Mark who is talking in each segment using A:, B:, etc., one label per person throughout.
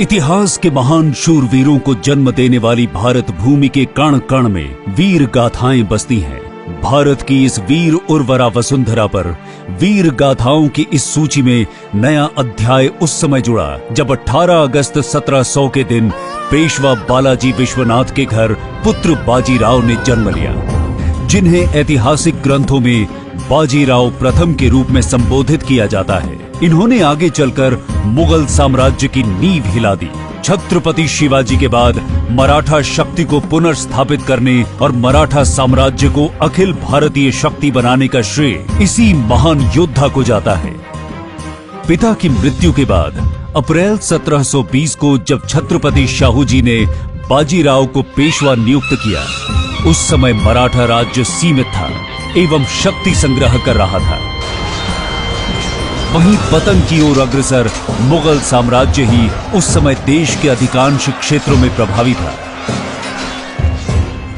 A: इतिहास के महान शूरवीरों को जन्म देने वाली भारत भूमि के कण कण में वीर गाथाएं बसती हैं। भारत की इस वीर उर्वरा वसुंधरा पर वीर गाथाओं की इस सूची में नया अध्याय उस समय जुड़ा जब 18 अगस्त 1700 के दिन पेशवा बालाजी विश्वनाथ के घर पुत्र बाजीराव ने जन्म लिया, जिन्हें ऐतिहासिक ग्रंथों में बाजीराव प्रथम के रूप में संबोधित किया जाता है। इन्होंने आगे चलकर मुगल साम्राज्य की नींव हिला दी। छत्रपति शिवाजी के बाद मराठा शक्ति को पुनर्स्थापित करने और मराठा साम्राज्य को अखिल भारतीय शक्ति बनाने का श्रेय इसी महान योद्धा को जाता है। पिता की मृत्यु के बाद अप्रैल 1720 को जब छत्रपति शाहू जी ने बाजीराव को पेशवा नियुक्त किया, उस समय मराठा राज्य सीमित था एवं शक्ति संग्रह कर रहा था। वहीं पतन की ओर अग्रसर मुगल साम्राज्य ही उस समय देश के अधिकांश क्षेत्रों में प्रभावी था।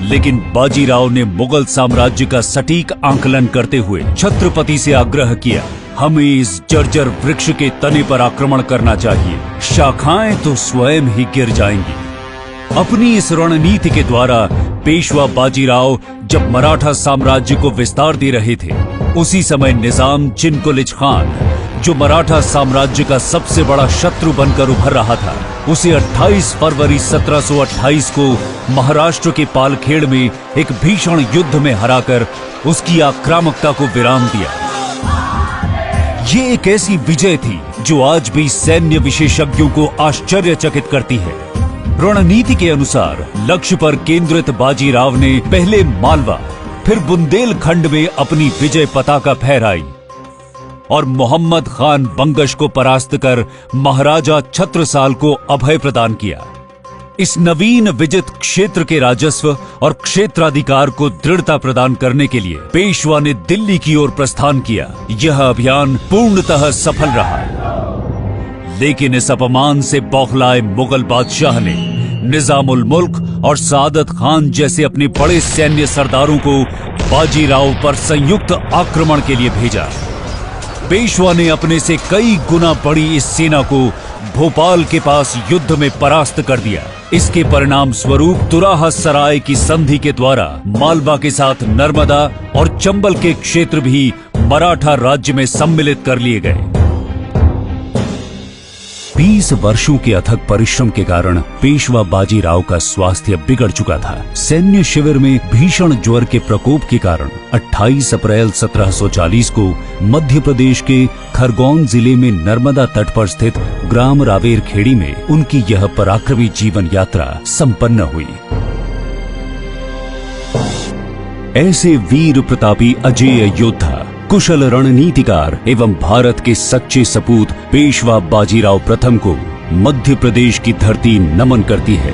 A: लेकिन बाजीराव ने मुगल साम्राज्य का सटीक आंकलन करते हुए छत्रपति से आग्रह किया, हमें इस जर्जर वृक्ष के तने पर आक्रमण करना चाहिए, शाखाएं तो स्वयं ही गिर जाएंगी। अपनी इस रणनीति के द्वारा पेशवा बाजीराव जब मराठा साम्राज्य को विस्तार दे रहे थे, उसी समय निजाम चिनकुलिच खान, जो मराठा साम्राज्य का सबसे बड़ा शत्रु बनकर उभर रहा था, उसे 28 फरवरी 1728 को महाराष्ट्र के पालखेड़ में एक भीषण युद्ध में हराकर उसकी आक्रामकता को विराम दिया। ये एक ऐसी विजय थी जो आज भी सैन्य विशेषज्ञों को आश्चर्यचकित करती है। रणनीति के अनुसार लक्ष्य पर केंद्रित बाजीराव ने पहले मालवा फिर बुंदेलखंड में अपनी विजय पताका फहराई और मोहम्मद खान बंगश को परास्त कर महाराजा छत्रसाल को अभय प्रदान किया। इस नवीन विजित क्षेत्र के राजस्व और क्षेत्राधिकार को दृढ़ता प्रदान करने के लिए पेशवा ने दिल्ली की ओर प्रस्थान किया। यह अभियान पूर्णतः सफल रहा, लेकिन इस अपमान से बौखलाए मुगल बादशाह ने निजामुल मुल्क और सादत खान जैसे अपने बड़े सैन्य सरदारों को बाजीराव पर संयुक्त आक्रमण के लिए भेजा। पेशवा ने अपने से कई गुना बड़ी इस सेना को भोपाल के पास युद्ध में परास्त कर दिया। इसके परिणाम स्वरूप तुराहा सराय की संधि के द्वारा मालवा के साथ नर्मदा और चंबल के क्षेत्र भी मराठा राज्य में सम्मिलित कर लिए गए। 20 वर्षों के अथक परिश्रम के कारण पेशवा बाजीराव का स्वास्थ्य बिगड़ चुका था। सैन्य शिविर में भीषण ज्वर के प्रकोप के कारण 28 अप्रैल 1740 को मध्य प्रदेश के खरगोन जिले में नर्मदा तट पर स्थित ग्राम रावेरखेड़ी में उनकी यह पराक्रमी जीवन यात्रा संपन्न हुई। ऐसे वीर प्रतापी अजेय योद्धा, कुशल रणनीतिकार एवं भारत के सच्चे सपूत पेशवा बाजीराव प्रथम को मध्य प्रदेश की धरती नमन करती है।